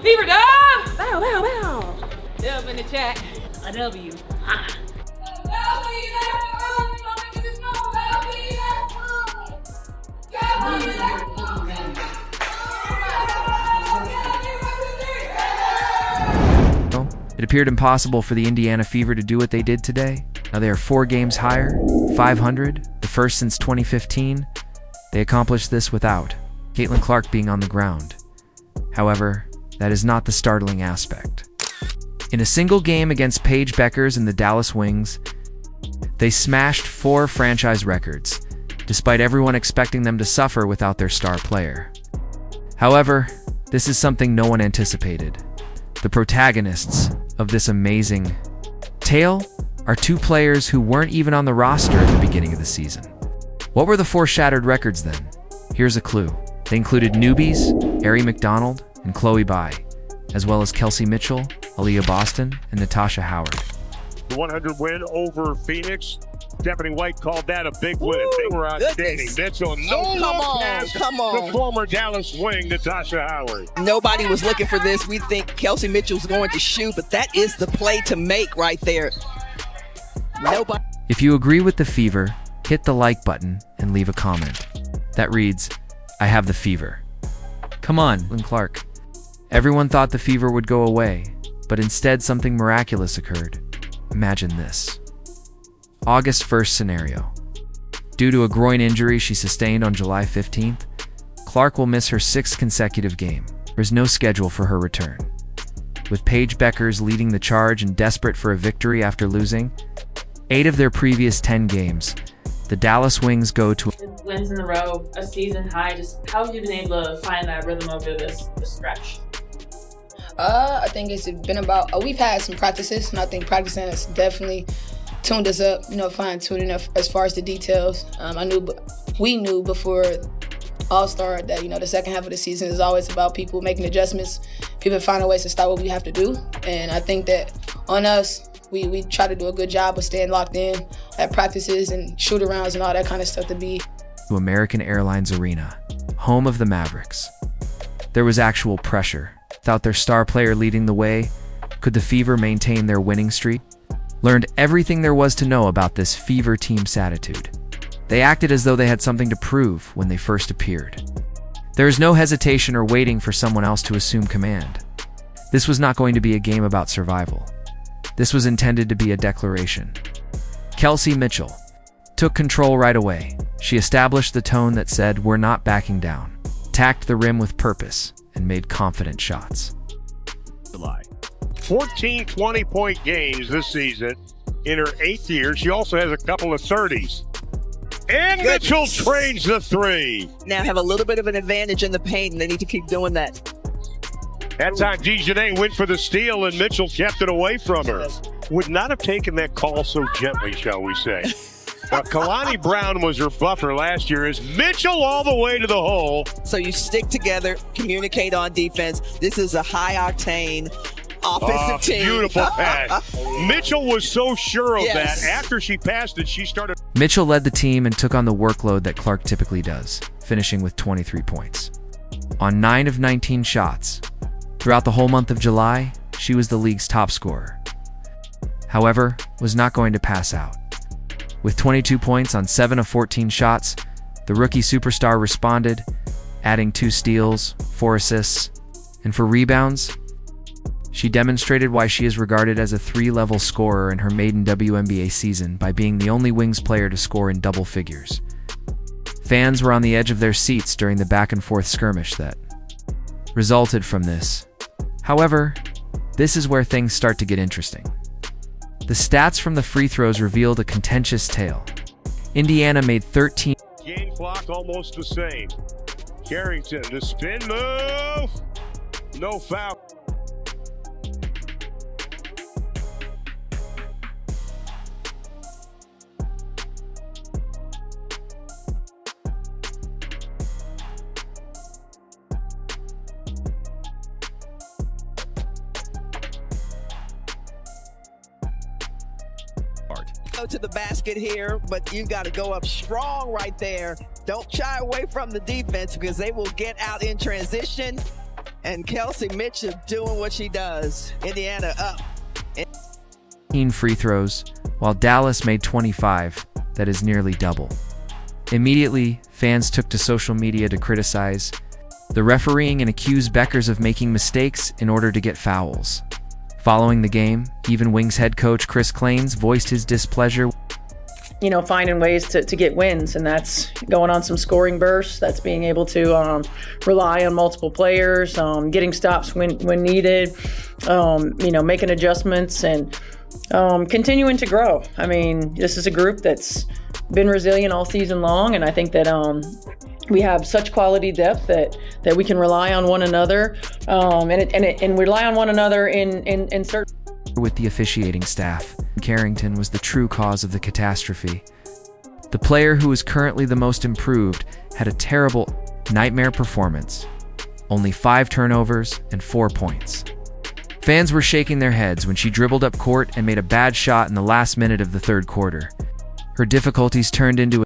Fever dub! Bow, bow, bow. Dub in the chat. A W. Ha. It appeared impossible for the Indiana Fever to do what they did today. Now they are 4 games higher, 500, the first since 2015. They accomplished this without Caitlin Clark being on the ground. However, that is not the startling aspect. In a single game against Paige Bueckers and the Dallas Wings, they smashed 4 franchise records, despite everyone expecting them to suffer without their star player. However, this is something no one anticipated. The protagonists of this amazing tale are 2 players who weren't even on the roster at the beginning of the season. What were the 4 shattered records then? Here's a clue. They included newbies, Ari McDonald, and Chloe Bai, as well as Kelsey Mitchell, Aaliyah Boston, and Natasha Howard. The 100 win over Phoenix. Stephanie White called that a big win. They were outstanding. Mitchell, Come on. The former Dallas wing, Natasha Howard. Nobody was looking for this. We think Kelsey Mitchell's going to shoot, but that is the play to make right there. Nobody. If you agree with the Fever, hit the like button and leave a comment. That reads, I have the Fever. Come on, Caitlin Clark. Everyone thought the Fever would go away, but instead something miraculous occurred. Imagine this. August 1st scenario. Due to a groin injury she sustained on July 15th, Clark will miss her 6th consecutive game. There's no schedule for her return. With Paige Bueckers leading the charge and desperate for a victory after losing 8 of their previous 10 games, the Dallas Wings go to Wins in a row, a season high. Just how have you been able to find that rhythm over this stretch? I think it's been about, we've had some practices, and I think practicing has definitely tuned us up, fine-tuning as far as the details. We knew before All-Star that, the second half of the season is always about people making adjustments, people finding ways to stop what we have to do. And I think that on us, we try to do a good job of staying locked in at practices and shoot-arounds and all that kind of stuff to be. To American Airlines Arena, home of the Mavericks. There was actual pressure. Without their star player leading the way, could the Fever maintain their winning streak? Learned everything there was to know about this Fever team's attitude. They acted as though they had something to prove when they first appeared. There is no hesitation or waiting for someone else to assume command. This was not going to be a game about survival. This was intended to be a declaration. Kelsey Mitchell took control right away. She established the tone that said, "We're not backing down," attacked the rim with purpose, and made confident shots. July. 14 20-point games this season in her 8th year. She also has a couple of 30s. And Mitchell trains the 3. Now have a little bit of an advantage in the paint, and they need to keep doing that. That time, Dejanay went for the steal, and Mitchell kept it away from her. Would not have taken that call so gently, shall we say. Now, Kalani Brown was her buffer last year. Is Mitchell all the way to the hole? So you stick together, communicate on defense. This is a high-octane offensive team. Beautiful pass. Mitchell was so sure of that. After she passed it, she started. Mitchell led the team and took on the workload that Clark typically does, finishing with 23 points. On 9 of 19 shots. Throughout the whole month of July, she was the league's top scorer. However, was not going to pass out. With 22 points on 7 of 14 shots, the rookie superstar responded, adding 2 steals, 4 assists, and for rebounds, she demonstrated why she is regarded as a 3-level scorer in her maiden WNBA season by being the only Wings player to score in double figures. Fans were on the edge of their seats during the back-and-forth skirmish that resulted from this. However, this is where things start to get interesting. The stats from the free throws revealed a contentious tale. Indiana made 13. Game clock almost the same. Carrington, the spin move. No foul. Go to the basket here, but you got to go up strong right there. Don't shy away from the defense because they will get out in transition And Kelsey Mitchell doing what she does. Indiana up. 18 free throws, while Dallas made 25. That is nearly double. Immediately, fans took to social media to criticize the refereeing and accuse Bueckers of making mistakes in order to get fouls. Following the game, even Wings head coach Chris Clains voiced his displeasure. You know, finding ways to get wins, and that's going on some scoring bursts, that's being able to rely on multiple players, getting stops when needed, you know, making adjustments, and continuing to grow. I mean, this is a group that's been resilient all season long, and I think that we have such quality depth that we can rely on one another, and rely on one another in certain. With the officiating staff, Carrington was the true cause of the catastrophe. The player who is currently the most improved had a terrible nightmare performance. Only 5 turnovers and 4 points. Fans were shaking their heads when she dribbled up court and made a bad shot in the last minute of the third quarter. Her difficulties turned into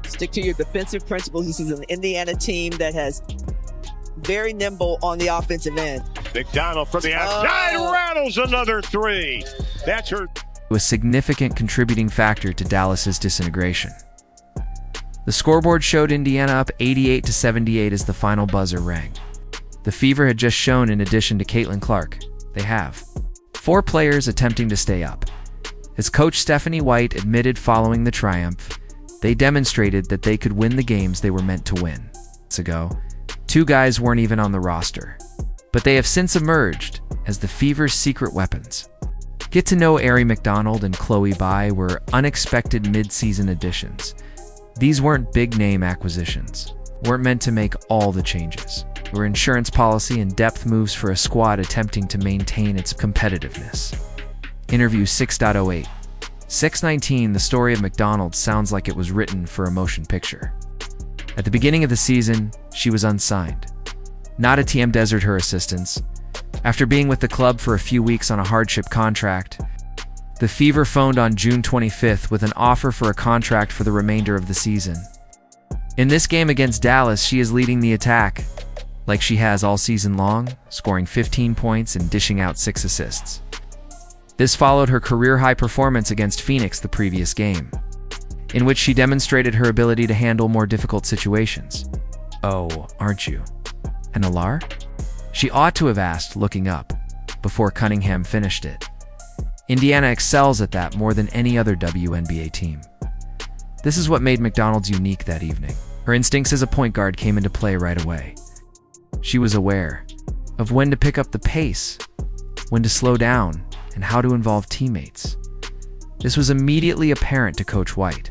Stick to your defensive principles. This is an Indiana team that has very nimble on the offensive end. McDonald from the outside rattles another 3. That's her. a significant contributing factor to Dallas's disintegration. The scoreboard showed Indiana up 88-78 as the final buzzer rang. The Fever had just shown, in addition to Caitlin Clark, they have 4 players attempting to stay up. As coach Stephanie White admitted following the triumph, they demonstrated that they could win the games they were meant to win. Months ago, 2 guys weren't even on the roster, but they have since emerged as the Fever's secret weapons. Get to know Aari McDonald and Chloe Bai were unexpected mid-season additions. These weren't big-name acquisitions, weren't meant to make all the changes. They were insurance policy and depth moves for a squad attempting to maintain its competitiveness. Interview 6.08. 619. The story of McDonald sounds like it was written for a motion picture. At the beginning of the season, she was unsigned. Not a TM Desert her assistance. After being with the club for a few weeks on a hardship contract, the Fever phoned on June 25th with an offer for a contract for the remainder of the season. In this game against Dallas, she is leading the attack, like she has all season long, scoring 15 points and dishing out 6 assists. This followed her career-high performance against Phoenix the previous game, in which she demonstrated her ability to handle more difficult situations. Oh, aren't you? And Alar? She ought to have asked, looking up, before Cunningham finished it. Indiana excels at that more than any other WNBA team. This is what made McDonald's unique that evening. Her instincts as a point guard came into play right away. She was aware of when to pick up the pace, when to slow down, and how to involve teammates. This was immediately apparent to Coach White,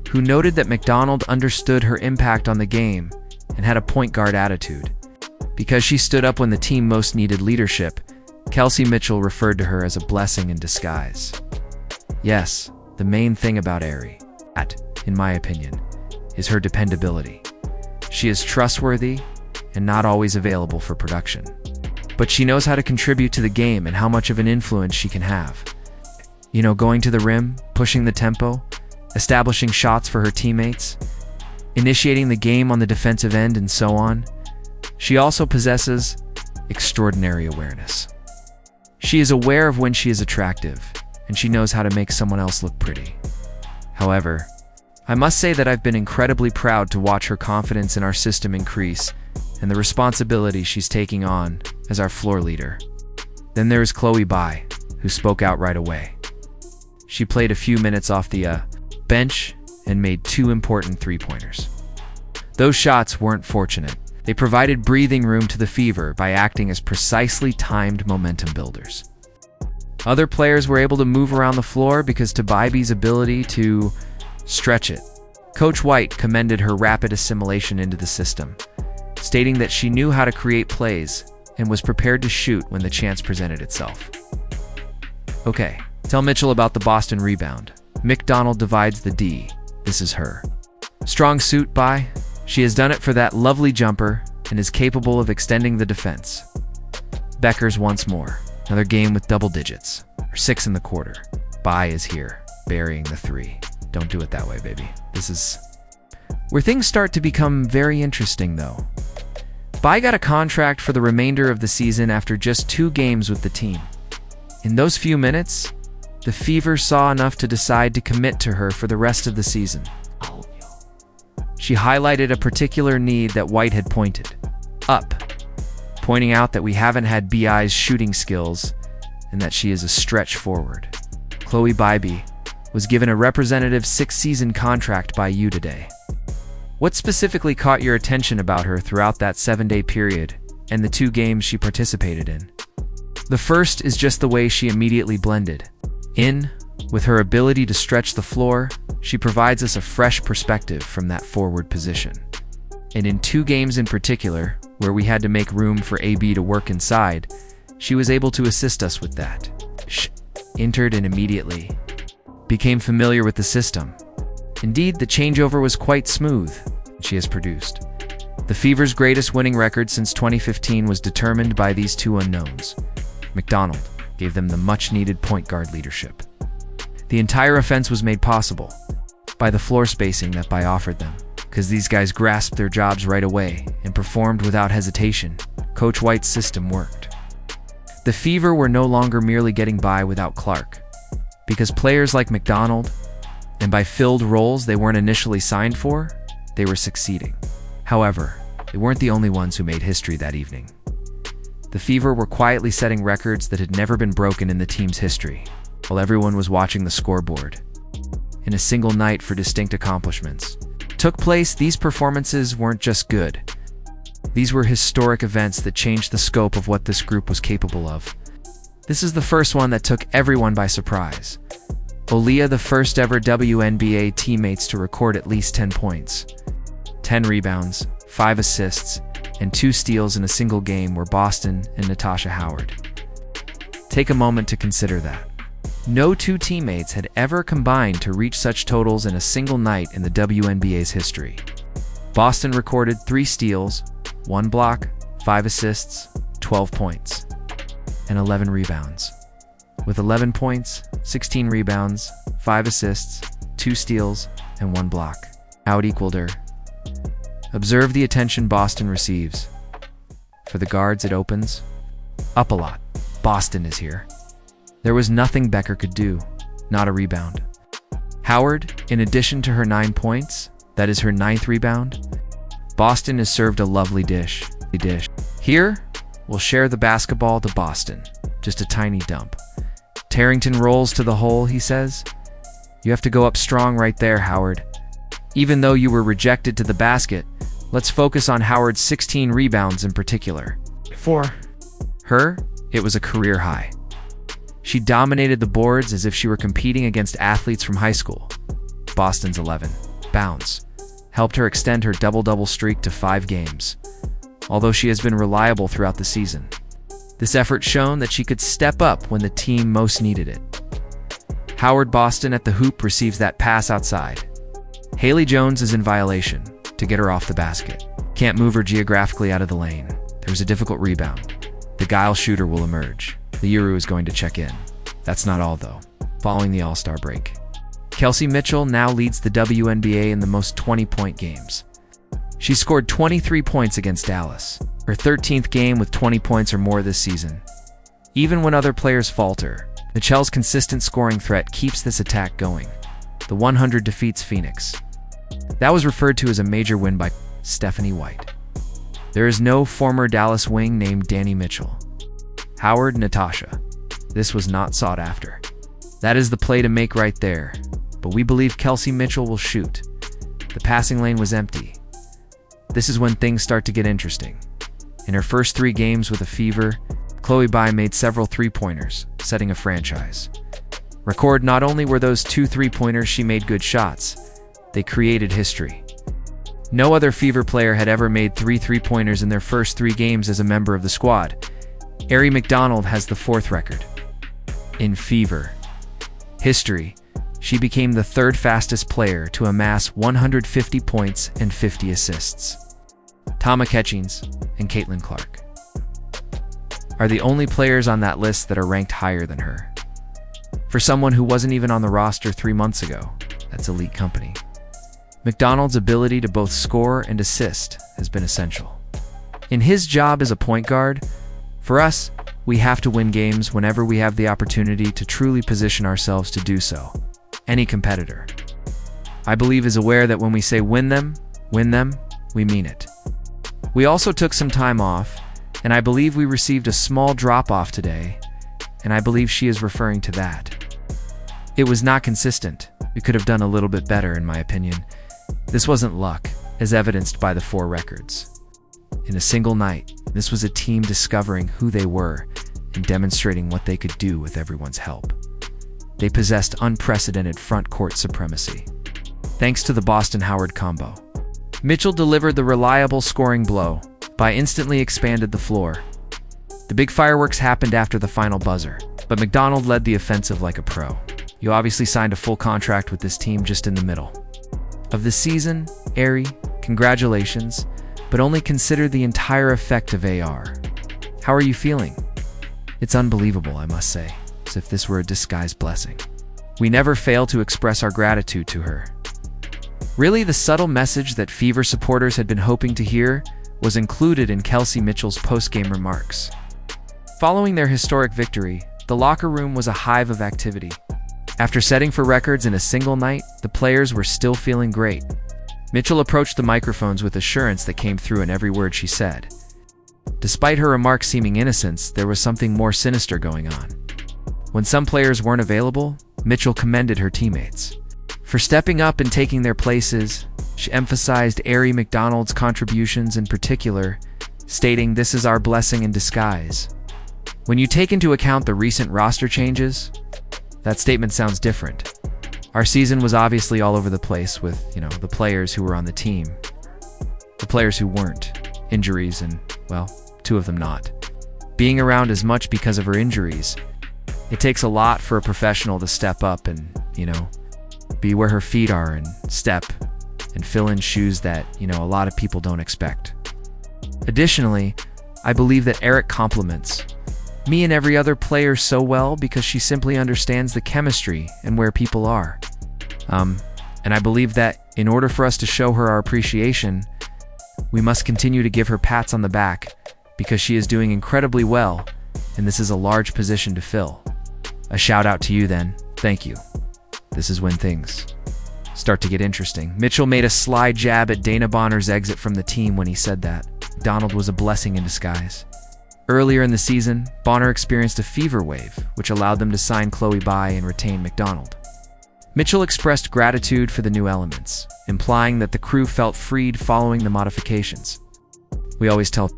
who noted that McDonald understood her impact on the game and had a point guard attitude. Because she stood up when the team most needed leadership, Kelsey Mitchell referred to her as a blessing in disguise. Yes, the main thing about Aari, in my opinion, is her dependability. She is trustworthy and not always available for production. But she knows how to contribute to the game and how much of an influence she can have. You know, going to the rim, pushing the tempo, establishing shots for her teammates, initiating the game on the defensive end, and so on. She also possesses extraordinary awareness. She is aware of when she is attractive, and she knows how to make someone else look pretty. However, I must say that I've been incredibly proud to watch her confidence in our system increase and the responsibility she's taking on as our floor leader. Then there is Chloe Bai, who spoke out right away. She played a few minutes off the bench and made 2 important 3-pointers. Those shots weren't fortunate. They provided breathing room to the Fever by acting as precisely timed momentum builders. Other players were able to move around the floor because to Bai's ability to stretch it. Coach White commended her rapid assimilation into the system, stating that she knew how to create plays and was prepared to shoot when the chance presented itself. Okay, tell Mitchell about the Boston rebound. McDonald divides the D. This is her strong suit. Bai. She has done it for that lovely jumper and is capable of extending the defense. Bueckers once more. Another game with double digits, or 6 in the quarter. Bai is here, burying the 3. Don't do it that way, baby. This is where things start to become very interesting, though. Bai got a contract for the remainder of the season after just 2 games with the team. In those few minutes, the Fever saw enough to decide to commit to her for the rest of the season. She highlighted a particular need that White had pointed up, pointing out that we haven't had Bi's shooting skills and that she is a stretch forward. Chloe Bybee was given a representative 6-season contract by you today. What specifically caught your attention about her throughout that 7-day period and the 2 games she participated in? The first is just the way she immediately blended in. With her ability to stretch the floor, she provides us a fresh perspective from that forward position. And in 2 games in particular, where we had to make room for AB to work inside, she was able to assist us with that. She entered and immediately became familiar with the system. Indeed, the changeover was quite smooth. She has produced. The Fever's greatest winning record since 2015 was determined by these 2 unknowns. McDonald gave them the much-needed point guard leadership. The entire offense was made possible by the floor spacing that Bai offered them, because these guys grasped their jobs right away and performed without hesitation. Coach White's system worked. The Fever were no longer merely getting by without Clark, because players like McDonald, and by filled roles they weren't initially signed for, they were succeeding. However, they weren't the only ones who made history that evening. The Fever were quietly setting records that had never been broken in the team's history, while everyone was watching the scoreboard. In a single night for distinct accomplishments took place, these performances weren't just good. These were historic events that changed the scope of what this group was capable of. This is the first one that took everyone by surprise. Aaliyah, the first ever WNBA teammates to record at least 10 points, 10 rebounds, 5 assists, and 2 steals in a single game were Boston and Natasha Howard. Take a moment to consider that. No 2 teammates had ever combined to reach such totals in a single night in the WNBA's history. Boston recorded 3 steals, 1 block, 5 assists, 12 points, and 11 rebounds. With 11 points, 16 rebounds, 5 assists, 2 steals, and 1 block. Howard equaled her. Observe the attention Boston receives. For the guards, it opens up a lot. Boston is here. There was nothing Becker could do, not a rebound. Howard, in addition to her 9 points, that is her 9th rebound, Boston is served a lovely dish. Here, we'll share the basketball to Boston. Just a tiny dump. Tarrington rolls to the hole, he says. You have to go up strong right there, Howard. Even though you were rejected to the basket, let's focus on Howard's 16 rebounds in particular. For her, it was a career high. She dominated the boards as if she were competing against athletes from high school. Boston's 11 bounce helped her extend her double-double streak to 5 games, although she has been reliable throughout the season. This effort shown that she could step up when the team most needed it. Howard Boston at the hoop receives that pass outside. Haley Jones is in violation to get her off the basket. Can't move her geographically out of the lane. There's a difficult rebound. The guile shooter will emerge. The Euro is going to check in. That's not all, though. Following the All-Star break, Kelsey Mitchell now leads the WNBA in the most 20-point games. She scored 23 points against Dallas, her 13th game with 20 points or more this season. Even when other players falter, Mitchell's consistent scoring threat keeps this attack going. The 100 defeats Phoenix. That was referred to as a major win by Stephanie White. There is no former Dallas wing named Danny Mitchell. Howard, Natasha. This was not sought after. That is the play to make right there, but we believe Kelsey Mitchell will shoot. The passing lane was empty. This is when things start to get interesting. In her first 3 games with the Fever, Chloe Bai made several 3-pointers, setting a franchise record. Not only were those 2 3-pointers she made good shots, they created history. No other Fever player had ever made 3 3-pointers in their first 3 games as a member of the squad. Ari McDonald has the 4th record. In Fever history, she became the 3rd fastest player to amass 150 points and 50 assists. Tama Catchings and Caitlin Clark are the only players on that list that are ranked higher than her. For someone who wasn't even on the roster 3 months ago, that's elite company. McDonald's ability to both score and assist has been essential. In his job as a point guard, for us, we have to win games whenever we have the opportunity to truly position ourselves to do so. Any competitor, I believe, is aware that when we say win them, we mean it. We also took some time off, and I believe we received a small drop-off today, and I believe she is referring to that. It was not consistent. We could have done a little bit better, in my opinion. This wasn't luck, as evidenced by the 4 records. In a single night, this was a team discovering who they were and demonstrating what they could do with everyone's help. They possessed unprecedented front court supremacy. Thanks to the Boston-Howard combo, Mitchell delivered the reliable scoring blow by instantly expanded the floor. The big fireworks happened after the final buzzer, but McDonald led the offensive like a pro. You obviously signed a full contract with this team just in the middle of the season. Ari, congratulations, but only consider the entire effect of AR. How are you feeling? It's unbelievable, I must say, as if this were a disguised blessing. We never fail to express our gratitude to her. Really, the subtle message that Fever supporters had been hoping to hear was included in Kelsey Mitchell's post-game remarks. Following their historic victory, the locker room was a hive of activity. After setting for records in a single night, the players were still feeling great. Mitchell approached the microphones with assurance that came through in every word she said. Despite her remarks seeming innocent, there was something more sinister going on. When some players weren't available, Mitchell commended her teammates for stepping up and taking their places. She emphasized Ari McDonald's contributions in particular, stating, "This is our blessing in disguise." When you take into account the recent roster changes, that statement sounds different. Our season was obviously all over the place with, the players who were on the team, the players who weren't, injuries, and, 2 of them not being around as much because of her injuries. It takes a lot for a professional to step up and, be where her feet are and step and fill in shoes that, a lot of people don't expect. Additionally, I believe that Eric compliments me and every other player so well because she simply understands the chemistry and where people are. And I believe that in order for us to show her our appreciation, we must continue to give her pats on the back because she is doing incredibly well, and this is a large position to fill. A shout out to you then. Thank you. This is when things start to get interesting. Mitchell made a sly jab at Dana Bonner's exit from the team when he said that Donald was a blessing in disguise. Earlier in the season, Bonner experienced a fever wave, which allowed them to sign Chloe Bai and retain McDonald. Mitchell expressed gratitude for the new elements, implying that the crew felt freed following the modifications. We always tell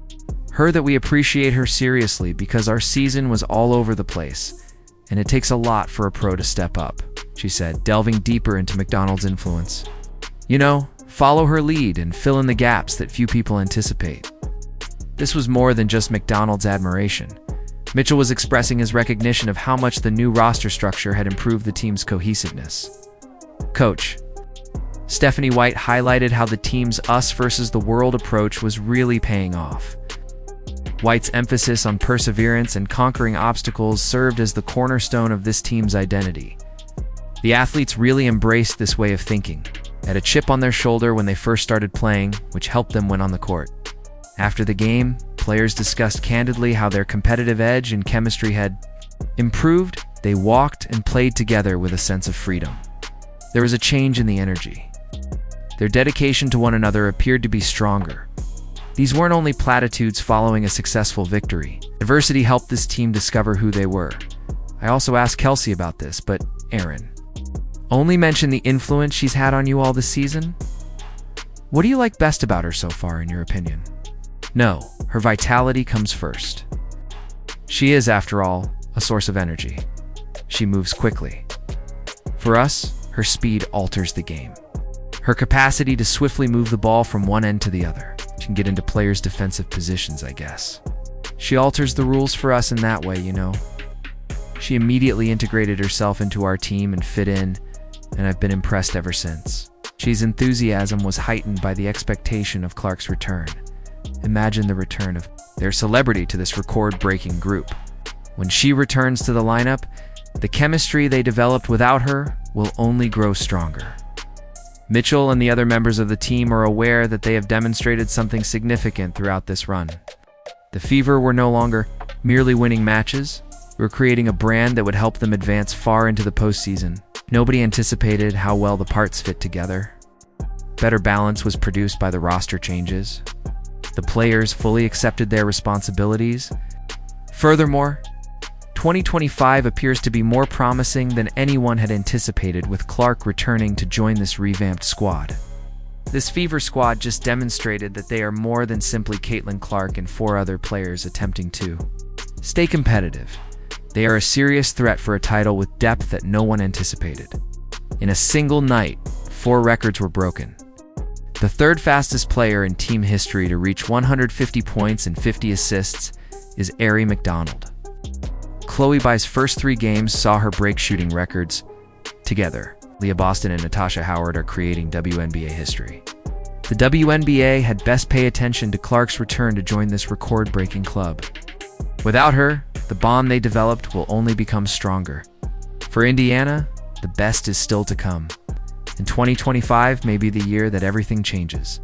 her that we appreciate her seriously because our season was all over the place, and it takes a lot for a pro to step up, she said, delving deeper into McDonald's influence. Follow her lead and fill in the gaps that few people anticipate. This was more than just McDonald's admiration. Mitchell was expressing his recognition of how much the new roster structure had improved the team's cohesiveness. Coach Stephanie White highlighted how the team's us versus the world approach was really paying off. White's emphasis on perseverance and conquering obstacles served as the cornerstone of this team's identity. The athletes really embraced this way of thinking, had a chip on their shoulder when they first started playing, which helped them win on the court. After the game, players discussed candidly how their competitive edge and chemistry had improved. They walked and played together with a sense of freedom. There was a change in the energy. Their dedication to one another appeared to be stronger. These weren't only platitudes following a successful victory. Adversity helped this team discover who they were. I also asked Kelsey about this, but Aaron only mentioned the influence she's had on you all this season. What do you like best about her so far, in your opinion? No, her vitality comes first. She is, after all, a source of energy. She moves quickly. For us, her speed alters the game. Her capacity to swiftly move the ball from one end to the other. She can get into players' defensive positions, I guess. She alters the rules for us in that way, She immediately integrated herself into our team and fit in, and I've been impressed ever since. She's enthusiasm was heightened by the expectation of Clark's return. Imagine the return of their celebrity to this record-breaking group. When she returns to the lineup, the chemistry they developed without her will only grow stronger. Mitchell and the other members of the team are aware that they have demonstrated something significant throughout this run. The Fever were no longer merely winning matches. We were creating a brand that would help them advance far into the postseason. Nobody anticipated how well the parts fit together. Better balance was produced by the roster changes. The players fully accepted their responsibilities. Furthermore, 2025 appears to be more promising than anyone had anticipated, with Clark returning to join this revamped squad. This Fever squad just demonstrated that they are more than simply Caitlin Clark and 4 other players attempting to stay competitive. They are a serious threat for a title with depth that no one anticipated. In a single night, 4 records were broken. The 3rd fastest player in team history to reach 150 points and 50 assists is Aari McDonald. Chloe Bai's first 3 games saw her break shooting records. Together, Leah Boston and Natasha Howard are creating WNBA history. The WNBA had best pay attention to Clark's return to join this record-breaking club. Without her, the bond they developed will only become stronger. For Indiana, the best is still to come. And 2025 may be the year that everything changes.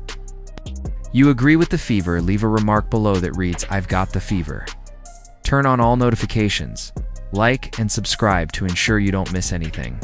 You agree with the Fever? Leave a remark below that reads, "I've got the Fever." Turn on all notifications, like and subscribe to ensure you don't miss anything.